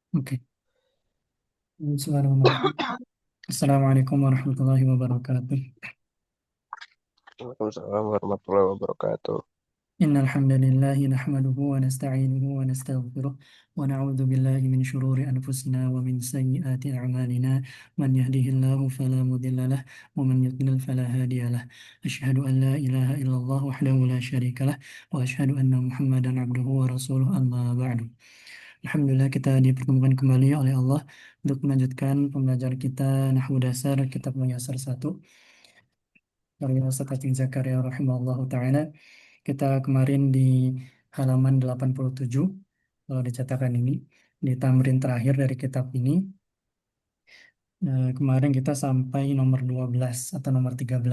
Oke. Bismillahirrahmanirrahim. Assalamualaikum warahmatullahi wabarakatuh. Waalaikumsalam warahmatullahi wabarakatuh. Innal hamdalillahi nahmaduhu wa nasta'inuhu wa nastaghfiruh wa na'udzu billahi min shururi anfusina wa min sayyiati a'malina. Man yahdihillahu fala mudilla lah wa man yudlil fala hadiya lah. Asyhadu an la ilaha illallah wahdahu la syarika lah wa asyhadu anna Muhammadan abduhu wa rasuluh amma ba'du. Alhamdulillah kita dipertemukan kembali oleh Allah untuk melanjutkan pembelajaran kita Nahwu Dasar Kitab Muyassar 1 karya Ustaz Hashim Zakaria rahimahullahu taala. Kita kemarin di halaman 87 kalau di cetakan ini, di tamrin terakhir dari kitab ini. Kemarin kita sampai nomor 12 atau nomor 13.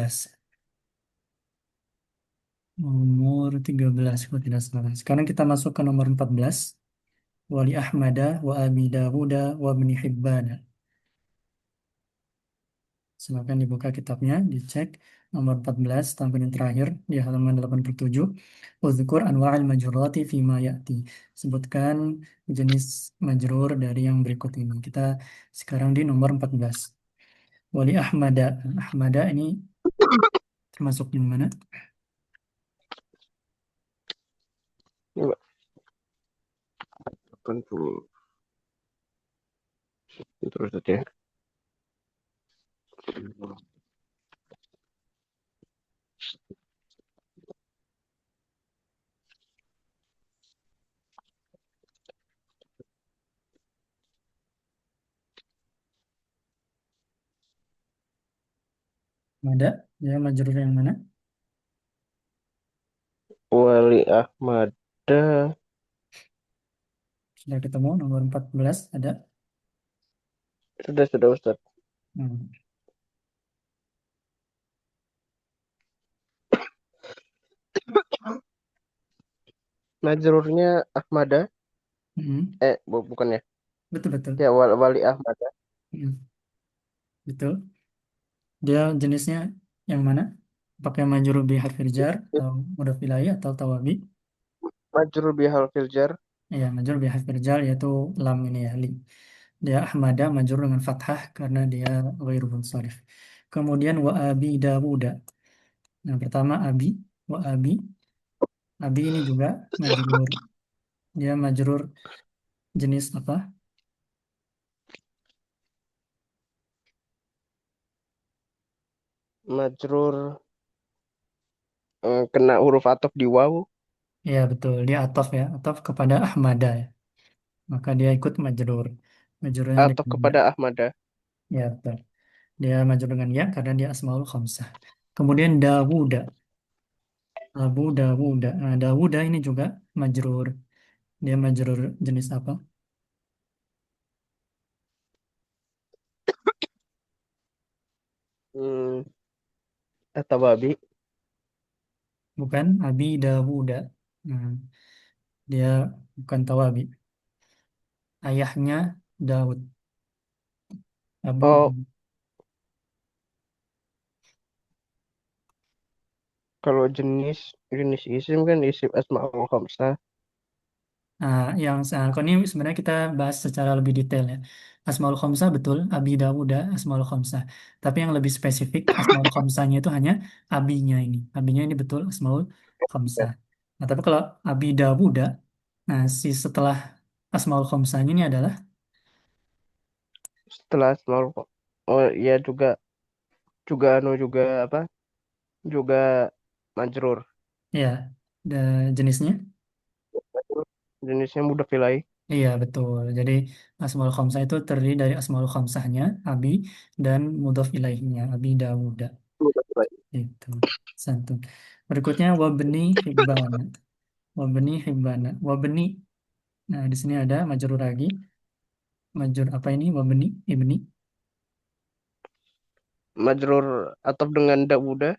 Nomor 13 kalau tidak salah. Sekarang kita masuk ke nomor 14. Wali Ahmada wa Abi Dawuda wa Ibni Hibbana. Silakan dibuka kitabnya, dicek nomor 14 sampai yang terakhir di halaman 87. Uzkur anwa'al majrurati fima ya'ti. Sebutkan jenis majrur dari yang berikut ini. Kita sekarang di nomor 14. Wali Ahmada. Ahmada ini termasuk yang mana? Ini Mbak, 80. Terus saja. Ahmada. Ya, majrur yang mana? Wali Ahmada. Sudah ketemu nomor 14 ada. Sudah Ustaz. Hmm. Majrurnya Ahmada. Hmm. Bukan ya. Betul, betul. Ya, Wali Ahmada. Hmm. Betul. Dia jenisnya yang mana? Pakai majrur bi harfil jar atau mudhaf ilaih atau tawabi? Majrur bihal filjar. Ya, majrur bi harfil jar yaitu lam ini ya, li. Dia Ahmada majrur dengan fathah karena dia ghairu munsharif. Kemudian wa abi Dawuda. Nah, pertama abi, wa abi. Abi ini juga majrur. Dia majrur jenis apa? Majrur kena huruf ataf di waw. Ya, betul. Dia ataf ya, ataf kepada Ahmada ya. Maka dia ikut majrur. Majrurnya Ataf dengan ya. kepada Ahmada. Ya, betul. Dia majrur dengan ya karena dia asmaul khamsah. Kemudian Dawuda. Abu Dawuda. Nah, Dawuda ini juga majrur. Dia majrur jenis apa? Hmm, Atababi. Bukan Abi Dawuda. Nah, dia bukan Tawabi. Ayahnya Daud. Abu Oh, Dawud. kalau jenis jenis isim kan isim asmaul khamsah. Nah, kalau ini sebenarnya kita bahas secara lebih detail ya. Asmaul Khamsah betul, Abi Dawuda, Asmaul Khamsah. Tapi yang lebih spesifik, Asmaul Khamsahnya itu hanya Abinya ini. Abinya ini betul Asmaul Ya, Khamsah. Nah, tapi kalau Abi Dawuda, nah si setelah Asmaul Khamsahnya ini adalah setelah asmaul. Oh iya juga juga juga apa? Juga majrur. ya jenisnya. Jenisnya mudah pilih. Iya betul. Jadi Asmaul Khamsah itu terdiri dari Asmaul Khamsahnya, Abi, dan mudhof ilaihnya, Abi Dawuda. Mudah pilih. Itu santun. Berikutnya wabni hibbana. Wabni hibbana. Wabni. Nah, di sini ada majrur lagi. Majrur apa ini? Wabni, ibni. Majrur atau dengan Dawuda.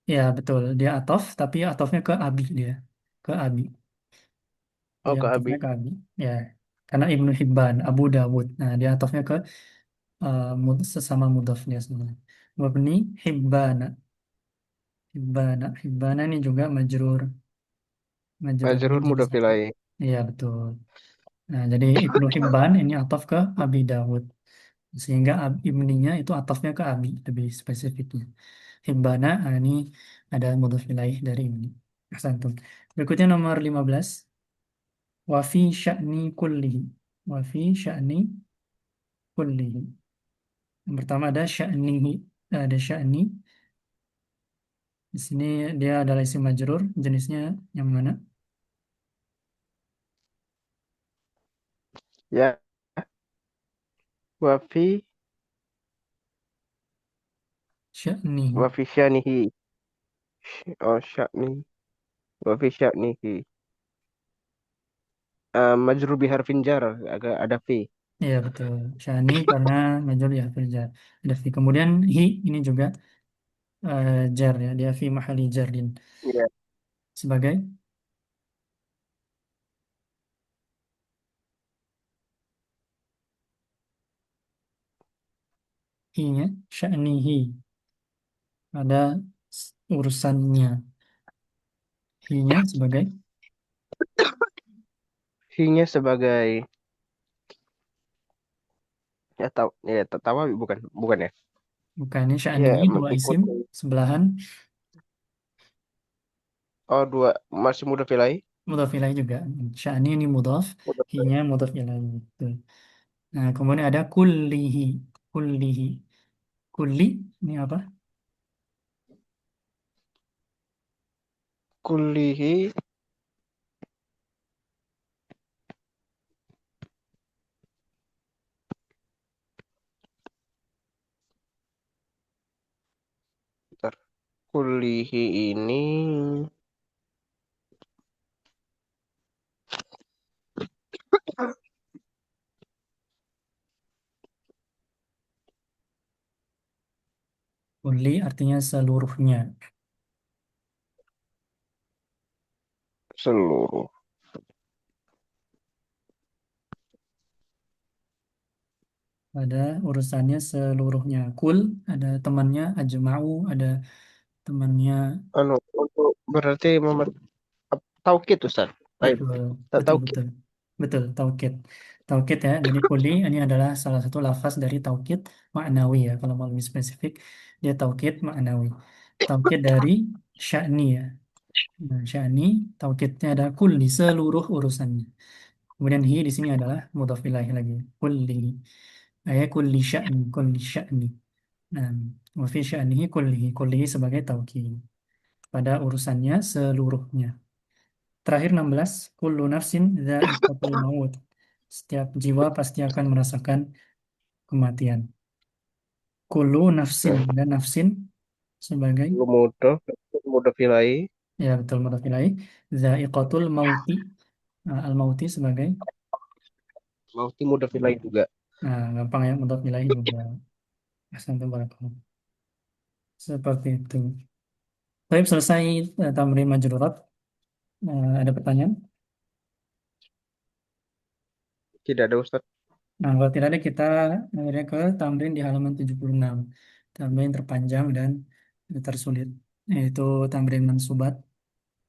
Ya, betul. Dia atof, tapi atofnya ke abi dia. Ke abi. Oh Dia ke atofnya Abi. ke abi. Ya. Karena Ibnu Hibban, Abu Dawud. Nah, dia atofnya ke sesama mudhaf dia sebenarnya. Wabni hibbana. Hibbana. Hibbana ini juga majrur. Majrurnya Majrur mudah jenis apa? pilih. Iya, betul. Nah, jadi Ibnu Hibban ini ataf ke Abi Dawud. Sehingga Ibninya itu atafnya ke Abi, lebih spesifiknya. Hibbana, ini ada mudhaf ilaih dari Ibni. Ahsantum. Berikutnya nomor 15. Wa fi sya'ni kullihi. Wa fi sya'ni kullihi. Yang pertama ada sya'nihi. Ada sya'ni. Di sini dia adalah isim majrur. Jenisnya yang mana? Ya, wafi Sya'nihi. wafi syanihi. Oh, sya'ni. Wafi sya'nihi. Majrur bi harfin jar, agak ada fi. Iya betul. Sya'ni karena majrur ya fil jar. Ada fi. Kemudian hi ini juga jar ya. Dia fi mahali jarin. Iya. Sebagai hi-nya. Sya'nihi. Ada urusannya. Hi-nya sebagai Hi-nya sebagai ya tahu ya tahu bukan bukan ya. bukan ini Ya sya'nihi dua isim mengikuti. sebelahan Oh, dua masih muda vilai. mudhaf ilaih juga. Sya'ni ini mudhaf, hi-nya mudhaf ilaih. Betul. Nah, kemudian ada kullihi. Kullihi. Kulli ini apa? Kulihi. Bentar. Kulihi ini Kulli artinya seluruhnya. seluruh. Ada urusannya seluruhnya. Kul ada temannya, ajma'u ada temannya. Anu untuk berarti taukid Ustaz. Baik. Betul, Tak betul, taukid. betul. Betul, taukid. Taukid ya. Jadi kuli ini adalah salah satu lafaz dari taukid maknawi ya. Kalau mau lebih spesifik, dia taukid maknawi. Taukid dari sya'ni ya. Nah, sya'ni, taukidnya ada kulli, seluruh urusannya. Kemudian hi di sini adalah mudhaf ilaih lagi. Kulli. Ayat kulli sya'ni, kulli sya'ni. Nah, wa fi sya'nihi kullihi. Kullihi sebagai taukid. Pada urusannya seluruhnya. Terakhir 16, kullu nafsin dha'iqatul maut. Setiap jiwa pasti akan merasakan kematian. Kullu nafsin Nah, dan nafsin sebagai lu muda muda vilai. ya betul mudhaf ilaih. Dha'iqatul mauti. Nah, al-mauti sebagai Mau muda vilai juga. gampang ya mudhaf ilaih juga. Ahsantum barakallah. Seperti itu. Baik, selesai tamrin majrurat. Ada pertanyaan? Tidak ada Ustaz. Nah, kalau tidak ada kita akhirnya ke tamrin di halaman 76. Tamrin terpanjang dan tersulit, yaitu tamrin mansubat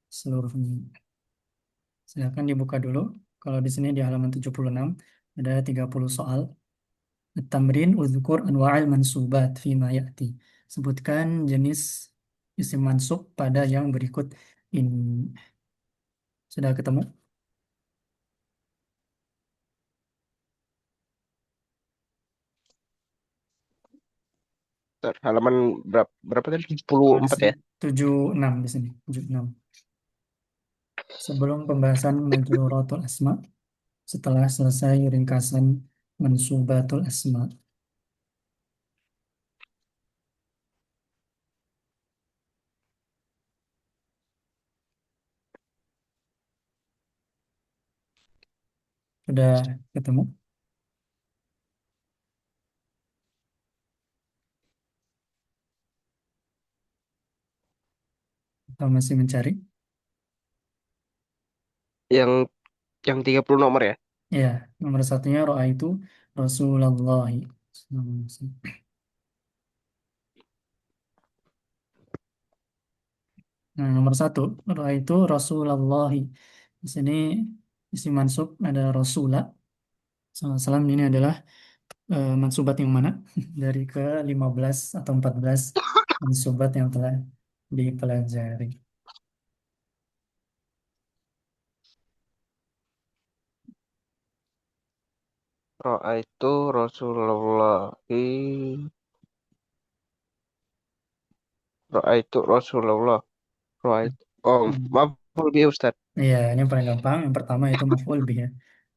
seluruhnya. Silakan dibuka dulu. Kalau di sini di halaman 76 ada 30 soal. Tamrin uzkur anwa'al mansubat fima ya'ti. Sebutkan jenis isim mansub pada yang berikut ini. Sudah ketemu? Bentar, halaman berapa tadi? 74 ya. 76 di sini. 76. Sebelum pembahasan majruratul asma, setelah selesai ringkasan mansubatul asma, sudah ketemu atau masih mencari? Yang 30 nomor ya. Ya, nomor satunya roa itu Rasulullah. Nah, nomor satu roa itu Rasulullah. Di sini Isim mansub ada Rasulullah SAW, ini adalah mansubat yang mana? Dari ke 15 atau 14 mansubat yang telah dipelajari. Ro'a itu Rasulullah. Ro'a itu Rasulullah. Ro'a itu. Oh, Hmm. maaf lebih Ustaz. Iya, ini yang paling gampang. Yang pertama itu maf'ul bih ya.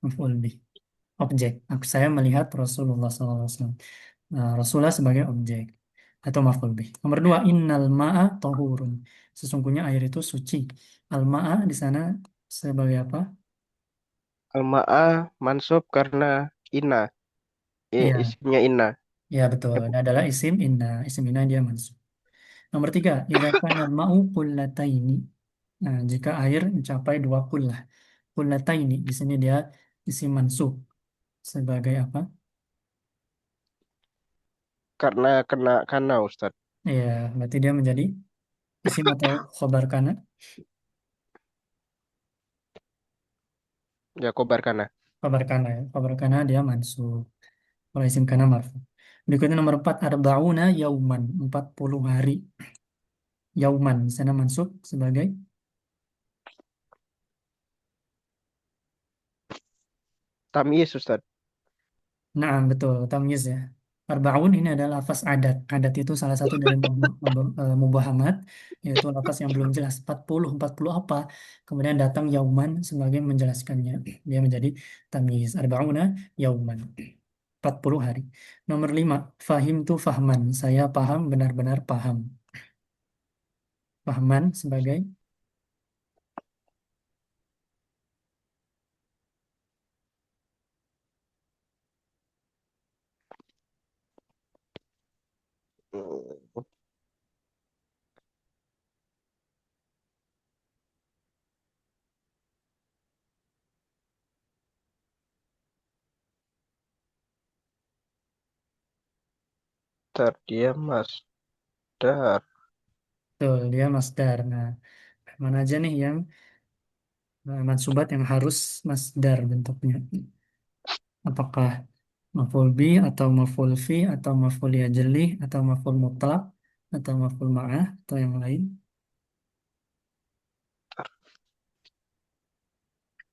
Maf'ul bih. Objek. Saya melihat Rasulullah SAW. Nah, Rasulullah sebagai objek atau maf'ul bih. Nomor dua, innal ma'a tahurun. Sesungguhnya air itu suci. Al ma'a di sana sebagai apa? Al-ma'ah mansub karena inna. Iya, Isimnya inna. ya betul. Ini adalah isim inna. Isim inna dia mansub. Nomor tiga, idza kana al-ma'u qullataini. Nah, jika air mencapai dua kullah. Qullataini di sini dia isim mansub sebagai apa? Karena kena kana Ustaz. Ya, berarti dia menjadi isim atau khobar kana. Ya kobar kana. Khobar kana ya. Khobar kana dia mansub. Kalau isim kana marfu. Berikutnya nomor 4, arba'una yauman, 40 hari. Yauman, di sana mansub sebagai, Tamyiz Ustaz. nah betul, tamyiz ya. Arba'un ini adalah lafaz adat. Adat itu salah satu dari mubahamat, yaitu lafaz yang belum jelas. 40 apa? Kemudian datang yauman sebagai menjelaskannya. Dia menjadi tamyiz. Arba'una yauman, 40 hari. Nomor 5, fahim tu fahman. Saya paham, benar-benar paham. Fahman sebagai, Hmm, Ntar dia masdar. betul, dia masdar. Nah, mana aja nih yang mansubat yang harus masdar bentuknya? Apakah maf'ul bi atau maf'ul fi atau maf'ul ajli atau maf'ul mutlaq atau maf'ul ma'ah atau yang lain?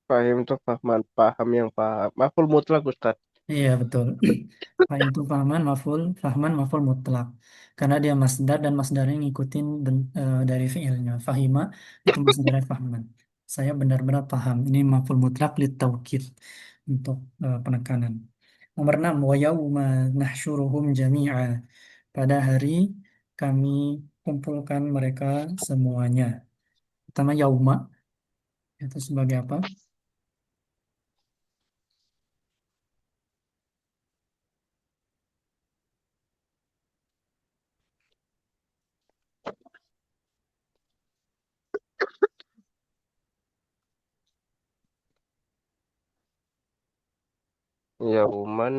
Fahim itu fahman. Paham yang paham. Maful mutlak Ustaz. Iya betul. Fahim itu fahman maf'ul mutlak. Karena dia masdar dan masdarnya ngikutin dari fiilnya. Fahima itu masdarnya fahman. Saya benar-benar paham. Ini maf'ul mutlak li taukid untuk penekanan. Nomor 6, wa yauma nahsyuruhum jami'a. Pada hari kami kumpulkan mereka semuanya. Pertama yauma itu sebagai apa? Yauman.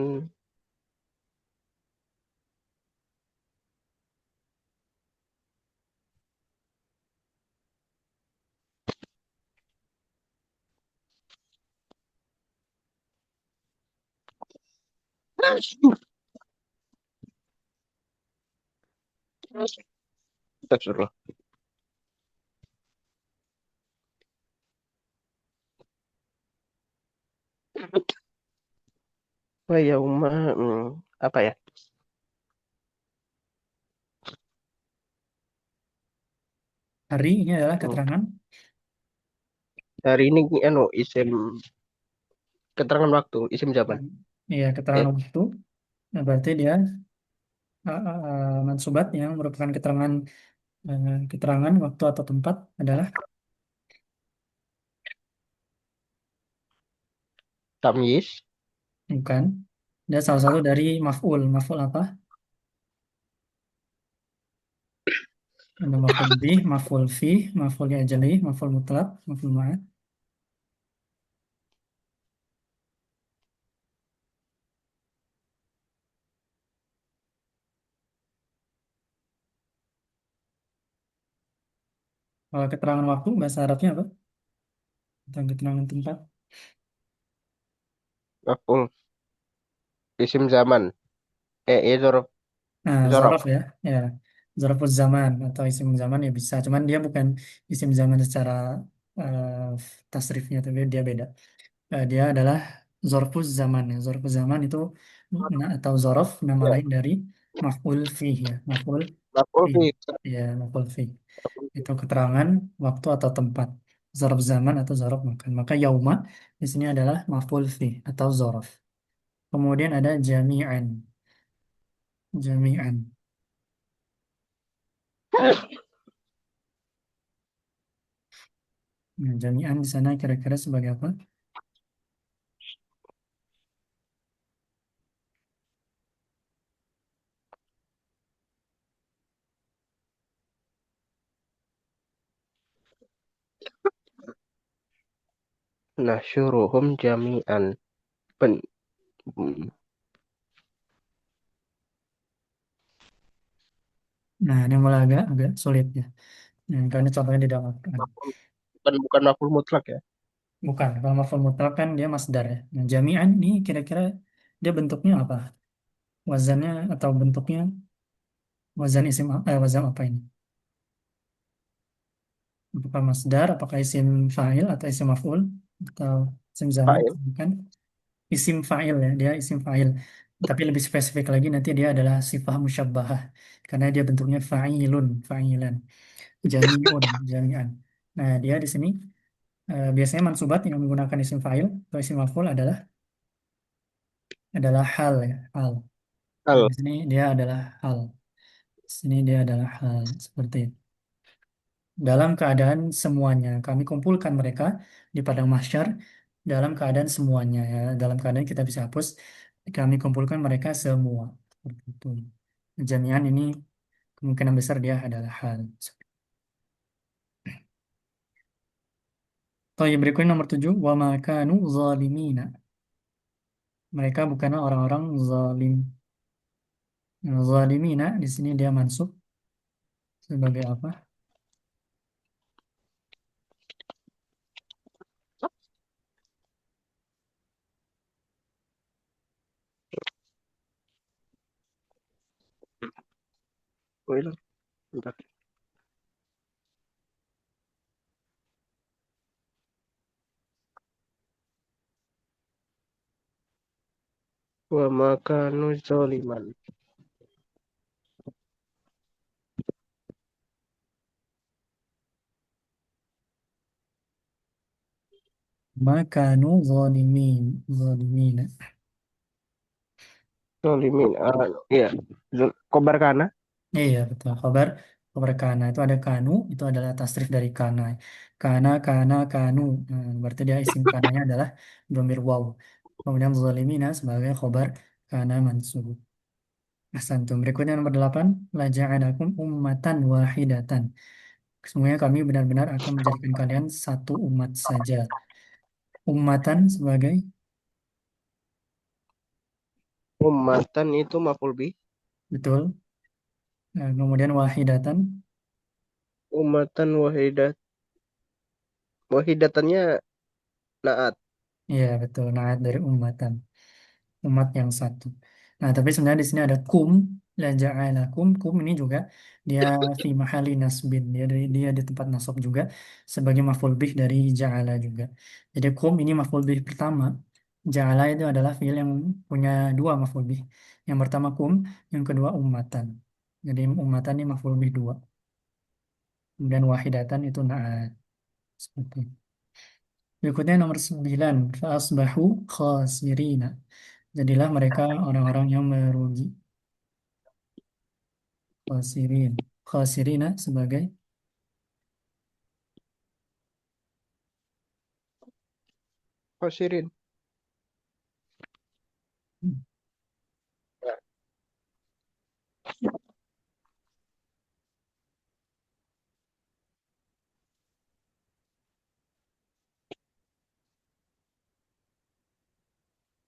Astagfirullah. Wa yauma. Apa ya? Hari ini adalah Hmm, keterangan. Hari ini anu isim keterangan waktu, isim zaman. Ya, Eh, keterangan waktu. Nah, berarti dia mansubat yang merupakan keterangan waktu atau tempat adalah tamyiz. bukan. Dia salah satu dari maf'ul. Maf'ul apa? Ada maf'ul bih, maf'ul fi, maf'ul ajali, maf'ul mutlaq, maf'ul ma'ad. Kalau keterangan waktu bahasa Arabnya apa? Tentang keterangan tempat. Maf'ul isim zaman. Zorof. Nah, Zorof. zorof ya, ya, zorofuz zaman atau isim zaman ya bisa. Cuman dia bukan isim zaman secara eh, tasrifnya, tapi dia beda. Dia adalah zorfuz zaman ya. Zorfuz zaman itu atau zorof nama Ya. lain dari maf'ul fih ya, maf'ul Maf'ul fih. fi. Ya, maf'ul fih. Itu keterangan waktu atau tempat. Zorof zaman atau zorof makan. Maka yauma di sini adalah maf'ul fih atau zorof. Kemudian ada jami'an. Jami'an. Nah, jami'an di sana kira-kira sebagai apa? Nasyuruhum jami'an. Pen, hmm, Nah, ini mulai agak agak sulit ya. Nah, karena contohnya di dalam Al-Quran. bukan maf'ul mutlak ya. Bukan, kalau maf'ul mutlak kan dia masdar ya. Nah, jami'an ini kira-kira dia bentuknya apa? Wazannya atau bentuknya wazan isim wazan apa ini? Apakah masdar, apakah isim fa'il atau isim maf'ul atau isim zaman? Fa'il. Bukan. Isim fa'il ya, dia isim fa'il. Tapi lebih spesifik lagi nanti dia adalah sifah musyabbahah karena dia bentuknya fa'ilun, fa'ilan, jami'un, jami'an. Nah, dia di sini biasanya mansubat yang menggunakan isim fa'il atau isim maf'ul adalah hal ya, hal. Nah, Al. di sini dia adalah hal. Di sini dia adalah hal seperti itu. Dalam keadaan semuanya, kami kumpulkan mereka di padang mahsyar dalam keadaan semuanya ya. Dalam keadaan kita bisa hapus, kami kumpulkan mereka semua. Seperti itu. Jami'an ini kemungkinan besar dia adalah hal. Toy berikutnya nomor 7. Wa ma kanu zalimina. Mereka bukanlah orang-orang zalim. Nah, zalimina di sini dia mansub sebagai apa? Oh, hilang. Bentar. Wa makanu zoliman. Ma kanu zalimin. Zalimina. Zolimin. Iya. Kobar kana. Iya betul. Kabar kana itu ada kanu, itu adalah tasrif dari kana. Kana kanu. Nah, berarti dia isim kananya adalah domir waw. Kemudian zalimina sebagai khobar kana mansub. Ahsantum. Berikutnya nomor 8. La ja'alakum ummatan wahidatan. Semuanya kami benar-benar akan menjadikan kalian satu umat saja. Ummatan sebagai Ummatan itu maf'ul bih. betul. Nah, kemudian wahidatan. Ummatan wahidat. Wahidatannya naat. Iya betul. Nah, dari ummatan. Umat yang satu. Nah, tapi sebenarnya di sini ada kum, la ja'alakum, kum ini juga dia fi mahali nasbin, dia di tempat nasab juga sebagai maf'ul bih dari ja'ala juga. Jadi kum ini maf'ul bih pertama, ja'ala itu adalah fiil yang punya dua maf'ul bih. Yang pertama kum, yang kedua ummatan. Jadi ummatan ini maf'ul bih dua. Kemudian wahidatan itu na'at. Seperti itu. Berikutnya nomor 9, fa'asbahu khasirina. Jadilah mereka orang-orang yang merugi. Khasirin. Khasirina sebagai Khosirin.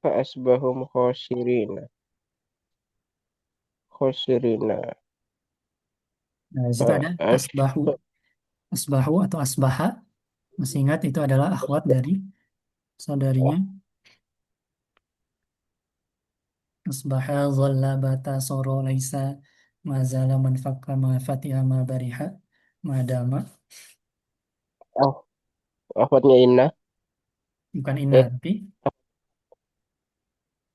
Fa'asbahum khosirina. Khosirina. nah, di situ ada asbahu. Asbahu atau asbaha. Masih ingat itu adalah akhwat dari saudarinya. Asbaha dhalla bata soro laisa mazala man fakka ma fatiha ma bariha madama. Oh, akhwatnya Inna. Bukan inna Eh, tapi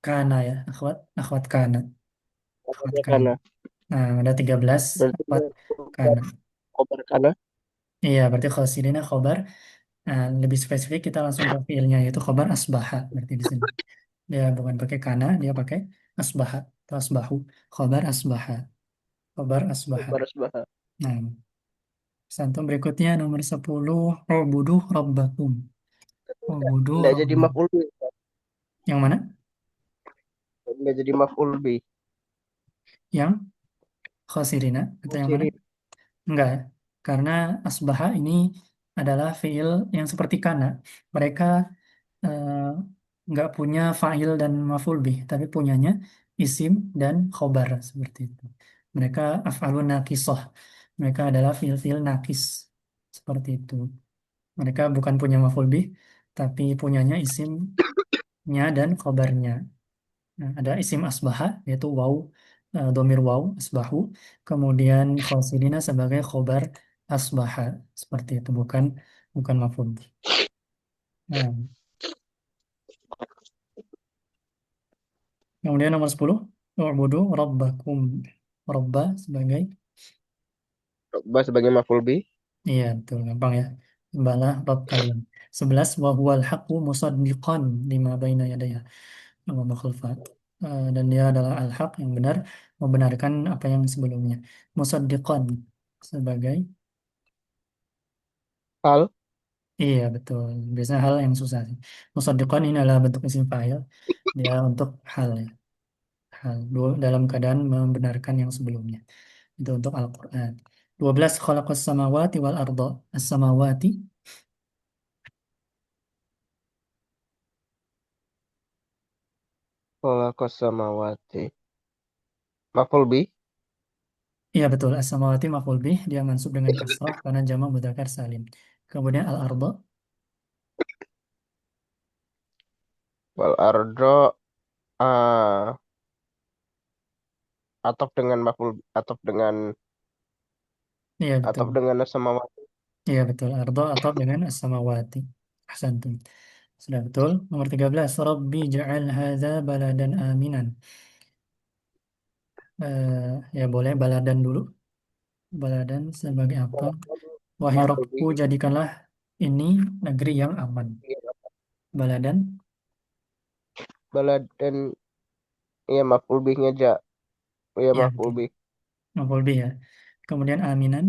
kana ya, akhwat, akhwat kana, akhwat akhwatnya kana. Kana. Nah, ada 13 Berarti akhwat dia kana. kobar Kana. Iya, berarti khosilina khobar. Nah, lebih spesifik kita langsung ke fiilnya yaitu khobar asbaha berarti di sini. Dia bukan pakai kana, dia pakai asbaha atau asbahu. Khobar asbaha. Khobar asbaha. Kobar Asbaha. Nah, santum berikutnya nomor 10. Ubudu rabbakum. Ubudu Nggak jadi rabbakum. maf'ul bih. Yang mana? Nggak jadi maf'ul bih. Yang khosirina atau yang mana? Musirin. Enggak ya. Karena asbaha ini adalah fiil yang seperti kana. Mereka eh, nggak punya fa'il dan maf'ul bih, tapi punyanya isim dan khobar seperti itu. Mereka af'alun nakisah. Mereka adalah fiil-fiil nakis seperti itu. Mereka bukan punya maf'ul bih, tapi punyanya isimnya dan khobarnya. Nah, ada isim asbaha yaitu waw, domir waw asbahu, kemudian khosilina sebagai khobar asbaha seperti itu, bukan bukan maf'ul bih. Nah, kemudian nomor 10, u'budu rabbakum. Robba sebagai, Coba sebagai maf'ul bih. iya betul, gampang ya. Sembahlah Rabb kalian. 11, wa huwal haqqu musaddiqan lima baina yadayha wa ma khalfah. Dan dia adalah al-haq yang benar, membenarkan apa yang sebelumnya. Musaddiqan sebagai, Hal. iya betul. Biasanya hal yang susah sih. Musaddiqan ini adalah bentuk isim fa'il. Dia untuk hal ya. Hal. Dalam keadaan membenarkan yang sebelumnya. Itu untuk Al-Quran. 12. Khalaqas samawati wal arda. As-samawati. Khalaqas samawati. Maf'ul bih. Iya betul. As-samawati maf'ul bih. Dia mansub dengan kasrah karena jamak mudzakkar salim. Kemudian al-arda. Wal ardo. Ah, atop dengan maf'ul. Iya betul. Atop dengan samawati. Iya betul. Arda atau dengan as-samawati. Ahsantum. Sudah betul. Nomor 13. Rabbi ja'al hadza baladan aminan. Ya boleh baladan dulu. Baladan sebagai apa? Wahai Maf'ul Rabbku, bih. jadikanlah ini negeri yang aman. Baladan, Balad dan ya maf'ul bihnya ja. Ya ya maf'ul betul. bih. Maf'ul bih ya. Kemudian aminan,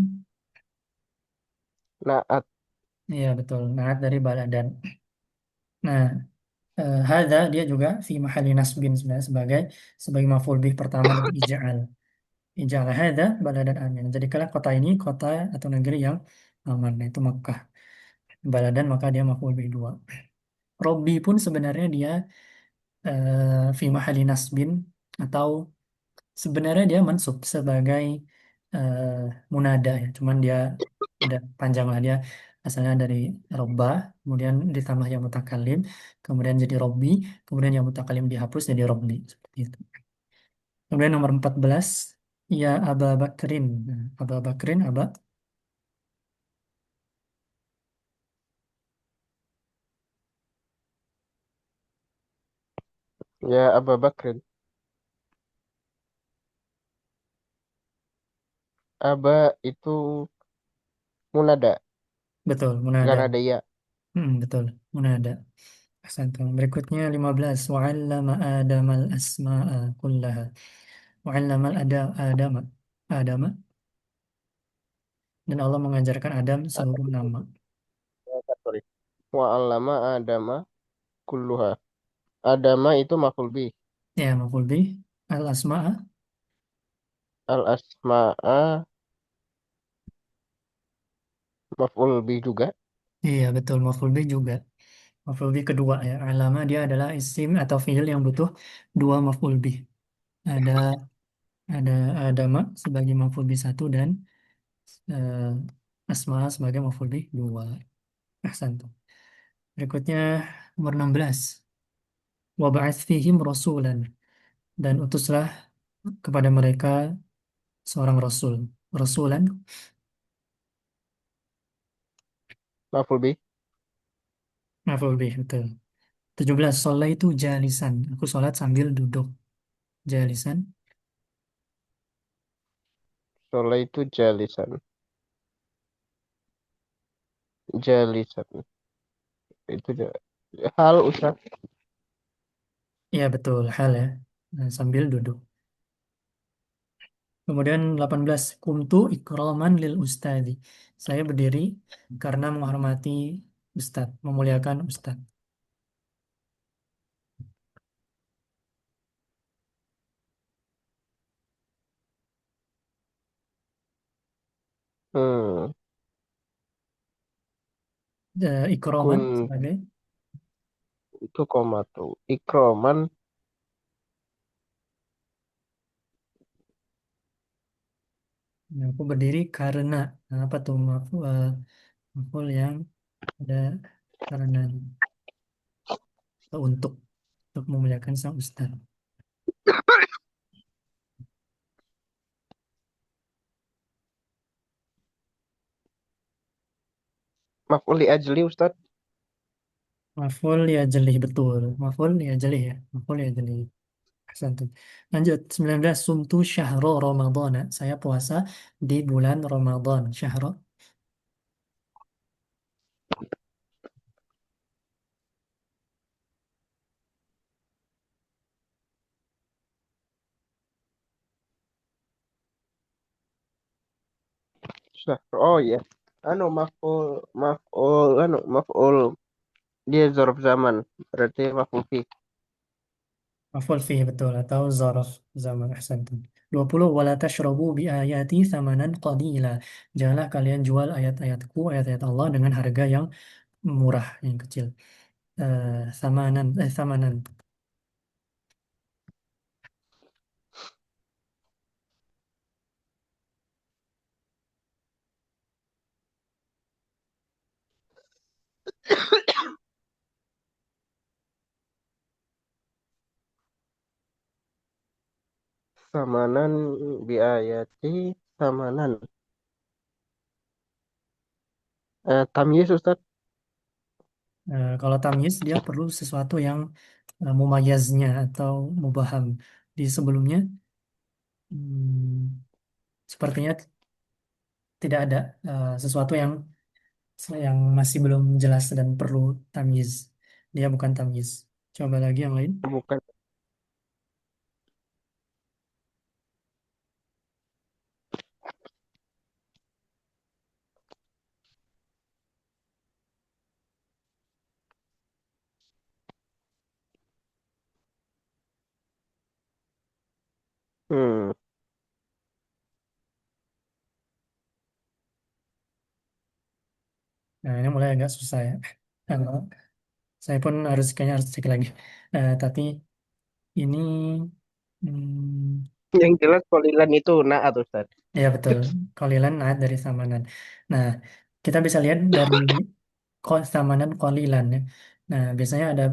Naat. ya betul. Naat dari baladan. Nah, hadza dia juga fi mahalli nasbin sebenarnya sebagai maf'ul bih pertama dari ija'al. Ija'al hadza baladan amin. Jadikanlah kota ini kota atau negeri yang aman. Nah, itu Makkah. Baladan maka dia maf'ul bih dua. Robbi pun sebenarnya dia fi mahalli nasbin atau sebenarnya dia mansub sebagai eh, munada ya, cuman dia ada panjang lah dia asalnya dari robba, kemudian ditambah yang mutakalim, kemudian jadi robbi, kemudian yang mutakalim dihapus jadi robbi seperti itu. Kemudian nomor 14, ya Aba Bakrin. Nah, Aba Bakrin, Aba, Ya Abu Bakrin. Aba itu munada. betul munada. Karena ada ya. Betul munada. Ahsantum. Berikutnya 15, wa'allama Adam al-asma'a kullaha. Wa'allama Adam Adam dan Allah mengajarkan Adam seluruh nama. Sorry. Wa allama Adama kulluha. Adama itu maf'ul bih. Ya, maf'ul bih. Al-asma'a. Al asma'a maf'ul bih juga. Iya, betul. Maf'ul bih juga. Maf'ul bih kedua ya. Alama dia adalah isim atau fiil yang butuh dua maf'ul bih. Ada ada adama sebagai maf'ul bih satu dan asma'a sebagai maf'ul bih dua. Ahsan tuh. Berikutnya nomor 16. Wa ba'ats fihim rasulan, dan utuslah kepada mereka seorang rasul. Rasulan, Maf'ul bih. maf'ul bih, betul. 17. Sholaitu jalisan. Aku sholat sambil duduk. Jalisan. Sholat itu jalisan. Jalisan. Itu hal Ustaz. Ya, betul. Hal ya. Nah, sambil duduk. Kemudian 18. Kumtu ikroman lil ustadi. Saya berdiri karena menghormati ustadz, memuliakan ustadz. Hmm. Ikroman Kun sebagai, itu koma tuh. Ikroman. ya, aku berdiri karena, nah, apa tuh, maf'ul yang ada karena, atau untuk memuliakan sang ustadz. Maf'ul li ajli Ustaz. Maf'ul ya jelih, betul. Maf'ul ya jelih ya. Maf'ul ya jelih. Ahsantum. Lanjut, 19. Sumtu syahro Ramadana. Saya puasa di bulan Ramadan. Syahro. Oh iya. Maf'ul dia zarf zaman. Berarti maf'ul fi. Maf'ul fihi, betul. Atau zaraf zaman. Ahsantum. 20. Wala tashrabu bi ayati thamanan qalila. Janganlah kalian jual ayat-ayatku, ayat-ayat Allah dengan harga yang murah, yang kecil. Thamanan. Samanan biayati samanan. Tamyiz Ustaz. Kalau tamyiz, dia perlu sesuatu yang mumayaznya atau mubaham. Di sebelumnya, hmm, sepertinya tidak ada sesuatu yang masih belum jelas dan perlu tamyiz. Dia bukan tamyiz. Coba lagi yang lain. Bukan. Hmm. Nah, ini mulai agak susah ya. Kalau saya pun kayaknya harus cek lagi. Tapi ini, hmm, Yang jelas kolilan itu naat Ustaz. ya betul. Kolilan naat dari samanan. Nah, kita bisa lihat dari samanan kolilan ya. Nah, biasanya ada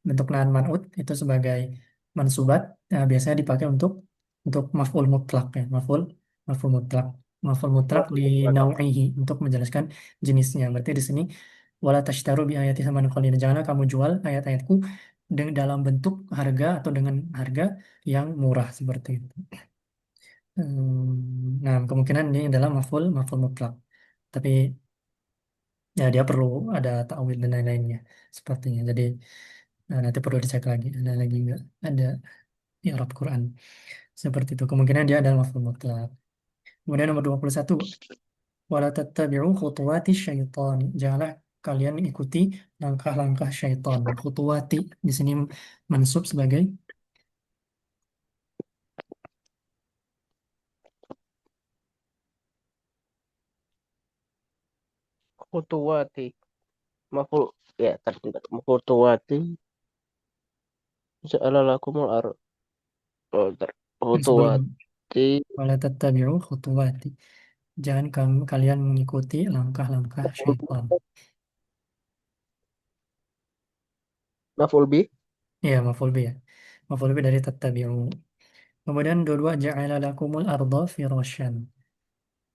bentuk naat man'ut itu sebagai mansubat. Nah, biasanya dipakai untuk maf'ul mutlak ya. Maf'ul mutlak. Maf'ul mutlak Maf'ul li mutlaq. nau'ihi untuk menjelaskan jenisnya. Berarti di sini wala tashtaru bi ayati samanan qalilan. Janganlah kamu jual ayat-ayatku dalam bentuk harga atau dengan harga yang murah seperti itu. Nah, kemungkinan ini adalah maf'ul mutlak. Tapi ya dia perlu ada ta'wil dan lain-lainnya sepertinya. Jadi nanti perlu dicek lagi. Ada lagi nggak? Ada di Arab Quran. Seperti itu. Kemungkinan dia adalah maf'ul mutlak. Kemudian nomor 21. Wala tattabi'u khutuwati syaitan. Janganlah kalian ikuti langkah-langkah syaitan. Khutuwati di sini mansub sebagai Khutuwati. Maf'ul ya terdengar. Khutuwati. Ja'ala lakumul ar. Oh, sebelum Khutuwati. wala tattabi'u khutuwati. Jangan kalian mengikuti langkah-langkah syaitan. Maf'ul bih. Iya, maf'ul bih ya. Maf'ul bih dari tattabi'u. Kemudian dua-dua ja'ala lakumul arda firasyan.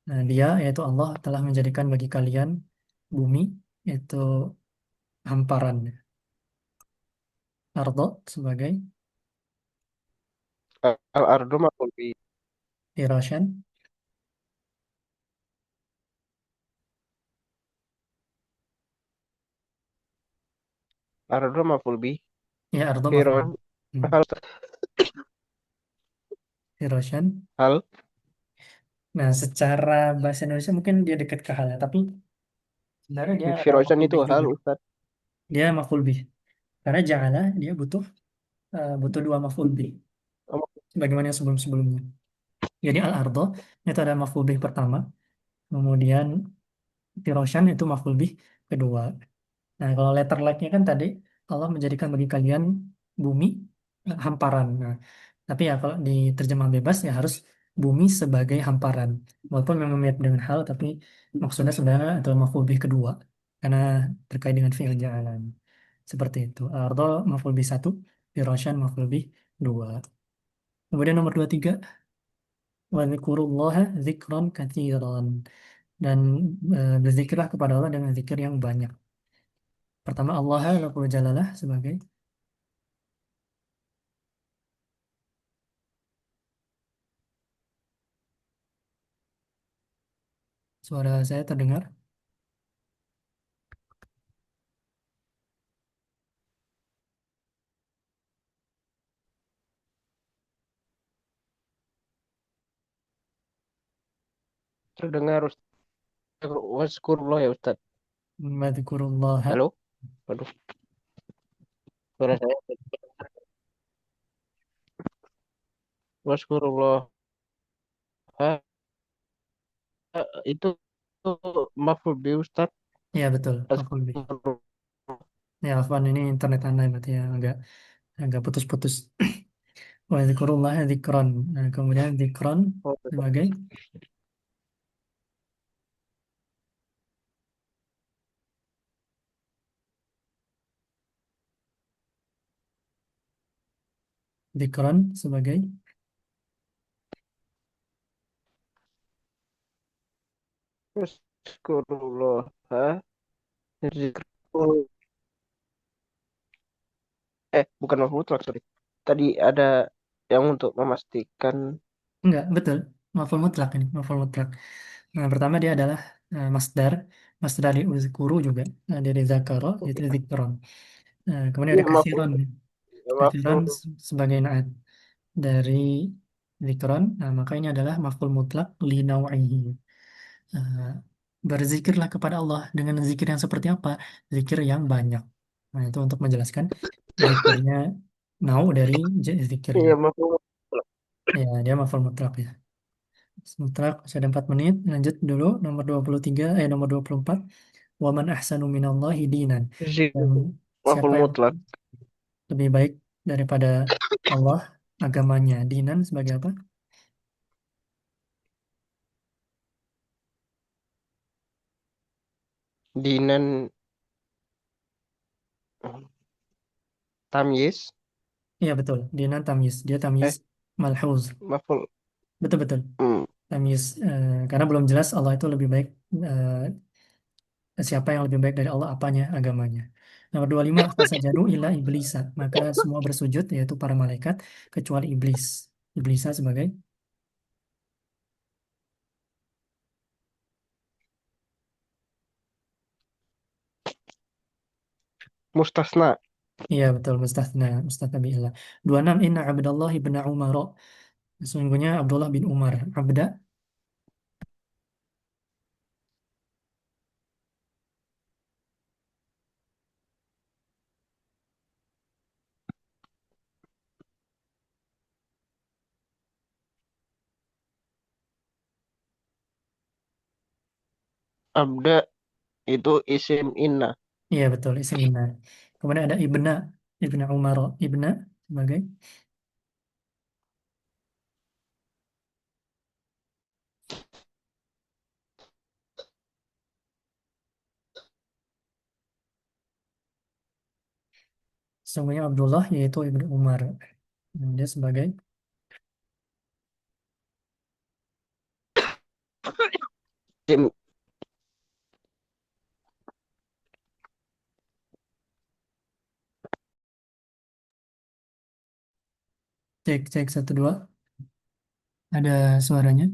Nah, dia yaitu Allah telah menjadikan bagi kalian bumi itu hamparan. Arda sebagai Al-ardu maf'ul bih. firasyan. Ardu maf'ul bih. Ya, arda maf'ul Firon bih. Hmm. hal Firasyan. hal Nah, secara bahasa Indonesia mungkin dia dekat ke hal ya, tapi sebenarnya dia ada Firosan maf'ul itu bih hal juga. Ustaz. Dia maf'ul bih. Karena ja'ala dia butuh butuh dua maf'ul bih. Oh, Sebagaimana yang sebelum-sebelumnya. Jadi al-ardo itu ada maf'ul bih pertama, kemudian firasyan itu maf'ul bih kedua. Nah, kalau letter like-nya kan tadi Allah menjadikan bagi kalian bumi hamparan. Nah, tapi ya kalau di terjemah bebas ya harus bumi sebagai hamparan. Walaupun memang mirip dengan hal, tapi maksudnya sebenarnya adalah maf'ul bih kedua karena terkait dengan fi'il ja'alan. Seperti itu. Ardo maf'ul bih satu, firasyan maf'ul bih dua. Kemudian nomor dua tiga, wadzkurullaha dzikran katsiran. Dan berzikirlah kepada Allah dengan zikir yang banyak. Pertama Allah lafzul jalalah sebagai suara saya terdengar. terdengar Ustaz. Waskurullah ya Ustaz. Wadzkurullaha. Halo? Waduh, suara saya. Waskurullah. Ah, itu maf'ul bih Ustaz. Ya betul, maf'ul bih. Ya Afwan, ini internet Anda berarti ya agak agak putus-putus. Wadzkurullaha dzikron. Nah, kemudian dzikron sebagai dzikron sebagai Waskurullah. Ah, zikr- bukan maf'ul mutlak, sorry. Tadi ada yang untuk memastikan enggak, betul. Maf'ul mutlak ini, maf'ul mutlak. Nah, pertama dia adalah masdar, masdar dari uzkuru juga, dari zakaro itu dzikron. Kemudian ya ada maf'ul kasiron. Kasiron maf'ul sebagai naat dari zikron. Nah, maka ini adalah maf'ul mutlak li naw'ihi. Eh, Berzikirlah kepada Allah dengan zikir yang seperti apa? Zikir yang banyak. Nah, itu untuk menjelaskan zikirnya dari zikirnya. iya maf'ul mutlak. Ya, dia maf'ul mutlak ya. Mutlak sudah 4 menit. Lanjut dulu nomor 23, nomor 24. Waman ahsanu minallahi dinan. Zikr Dan siapa maf'ul yang mutlak. lebih baik daripada Allah agamanya? Dinan sebagai apa? Dinan tamyiz. Iya betul. Dinan tamyiz. Dia tamyiz Eh, malhuz. maf'ul. Betul betul. Hmm. Tamyiz, karena belum jelas Allah itu lebih baik, siapa yang lebih baik dari Allah apanya agamanya. Nomor 25, fasajadu illa iblisa, maka semua bersujud yaitu para malaikat kecuali iblis. Iblisa sebagai, Mustasna. iya betul, mustathna mustathna bi'illah. 26, inna abdallah ibn Umar, sesungguhnya Abdullah bin Umar. Abda, Abda itu isim inna. iya betul, isim inna. Kemudian ada ibna Umar, ibna sebagai, Sesungguhnya Abdullah yaitu Ibnu Umar. Dia sebagai Jim, cek cek satu dua. Ada suaranya.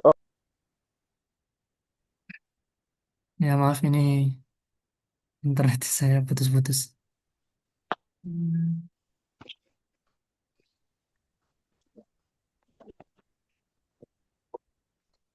oh, Ya maaf ini internet saya putus-putus.